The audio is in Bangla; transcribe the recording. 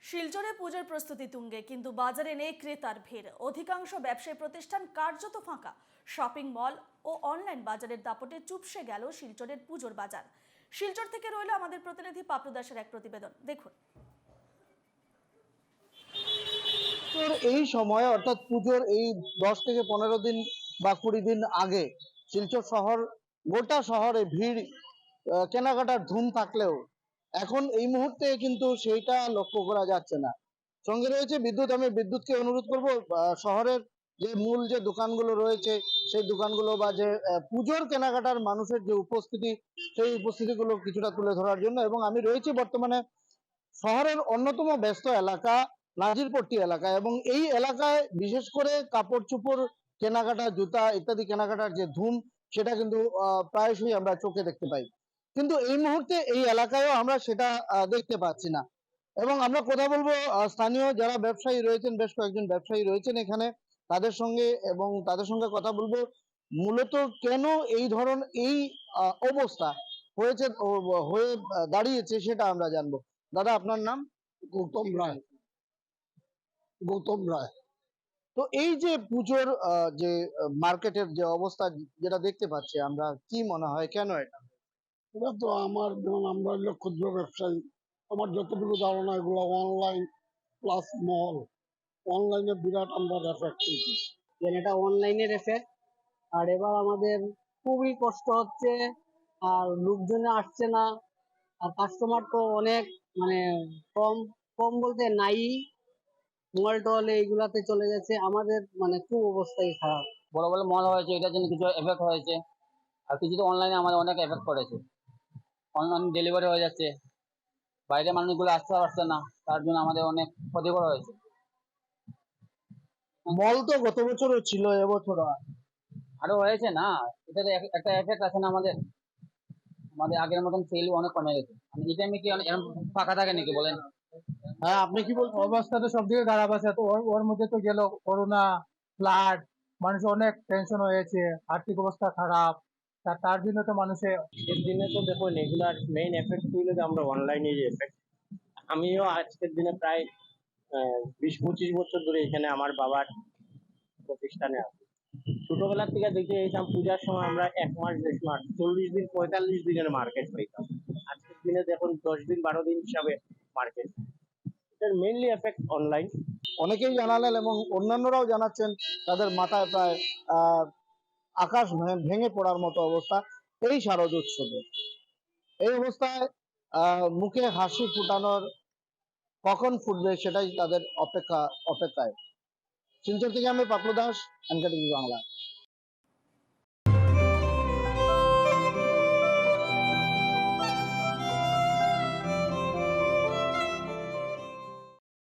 শিলচরে পুজোর প্রস্তুতি তুঙ্গে, কিন্তু বাজারে নেই ক্রেতার ভিড়। অধিকাংশ ব্যবসায়ী প্রতিষ্ঠান কার্যত ফাঁকা। শপিং মল ও অনলাইন বাজারের দাপটে চুপসে গেল শিলচরের পুজোর বাজার। শিলচর থেকে রইল আমাদের প্রতিনিধি পাপলু দাসের এক প্রতিবেদন, দেখুন। এই সময় অর্থাৎ পুজোর এই 10 থেকে 15 দিন বা 20 দিন আগে শিলচর শহর, গোটা শহরে ভিড়, কেনাকাটার ধুম থাকলেও এখন এই মুহূর্তে কিন্তু সেইটা লক্ষ্য করা যাচ্ছে না। সঙ্গে রয়েছে বিদ্যুৎ। আমি বিদ্যুৎকে অনুরোধ করব শহরের যে মূল যে দোকানগুলো রয়েছে সেই দোকানগুলো বা যে পুজোর কেনাকাটার মানুষের যে উপস্থিতি, সেই উপস্থিতিগুলো কিছুটা তুলে ধরার জন্য। এবং আমি রয়েছি বর্তমানে শহরের অন্যতম ব্যস্ত এলাকা নাজিরপট্টি এলাকায়, এবং এই এলাকায় বিশেষ করে কাপড় চোপড় কেনাকাটা, জুতা ইত্যাদি কেনাকাটার যে ধুম, সেটা কিন্তু প্রায়শই আমরা চোখে দেখতে পাই। কিন্তু এই মুহূর্তে এই এলাকায়ও আমরা সেটা দেখতে পাচ্ছি না। এবং আমরা কথা বলবো স্থানীয় যারা ব্যবসায়ী রয়েছেন, বেশ কয়েকজন ব্যবসায়ী রয়েছেন এখানে, তাদের সঙ্গে, এবং তাদের সঙ্গে কথা বলবো মূলত কেন এই এই অবস্থা হয়েছে হয়ে দাঁড়িয়েছে, সেটা আমরা জানবো। দাদা, আপনার নাম? গৌতম রায়। গৌতম রায়। তো এই যে পুজোর যে মার্কেটের যে অবস্থা যেটা দেখতে পাচ্ছি আমরা, কি মনে হয় কেন এটা? এটা তো আমার, যেমন আমরা হলো ক্ষুদ্র ব্যবসায়ী, আমার যতটুকু ধারণা এগুলো অনলাইন প্লাস মল, অনলাইনে বিরাট আমরা এফেক্ট পেয়েছি। এটা অনলাইনের এফেক্ট। আর এবার আমাদের খুবই কষ্ট হচ্ছে, আর লোকজনে আসছে না, আর কাস্টমার তো অনেক, মানে কম কম বলতে নাই। মোবাইল টোল এইগুলাতে চলে যাচ্ছে, আমাদের মানে খুব অবস্থাই খারাপ। বড় বড় মল হয়েছে, এটার জন্য কিছু এফেক্ট হয়েছে, আর কিছু তো অনলাইনে আমাদের অনেক এফেক্ট করেছে। অনলাইন ডেলিভারি হয়ে যাচ্ছে, বাইরে মানুষগুলো আসতে পারছে না, তার জন্য আমাদের অনেক ক্ষতিকর হয়েছে। মল তো গত বছরও ছিল, এবছর আরো হয়েছে না, এটা তো একটা এফেক্ট আছে না আমাদের। আমাদের আগের মতন সেল অনেক কমে গেছে। এই টাইমে কি এরকম ফাঁকা থাকে নাকি বলেন? হ্যাঁ, আপনি কি বলছেন? অবস্থা তো সব দিকে খারাপ আছে। তো ওর মধ্যে তো গেল করোনা, ফ্লাড, মানুষ অনেক টেনশন হয়েছে, আর্থিক অবস্থা খারাপ। তার জন্য তো মানুষের এর দিনে তো দেখুন, এগুলার মেইন এফেক্ট হইলো যে আমরা অনলাইনে যে এফেক্ট। আমিও আজকের দিনে প্রায় 20-25 বছর ধরে এখানে আমার বাবার প্রতিষ্ঠানে আছি। ছোটবেলার থেকে দেখে এইসব পূজার সময় আমরা 1 মাস 1.5 মাস 40 দিন 45 দিনের মার্কেট পাইতাম। আজকের দিনে দেখুন 10 দিন 12 দিন হিসাবে মার্কেট। এটার মেইনলি এফেক্ট অনলাইন। অনেকেই জানালেন এবং অন্যান্যরাও জানাচ্ছেন তাদের মাথায় প্রায় আকাশ ভেঙে পড়ার মতো অবস্থা এই শারদ উৎসবে। এই অবস্থায় মুখে হাসি ফুটানোর কখন ফুটবে সেটাই তাদের অপেক্ষায়। শিলচর থেকে আমি পাপলু দাস, এনকেটিভি বাংলা।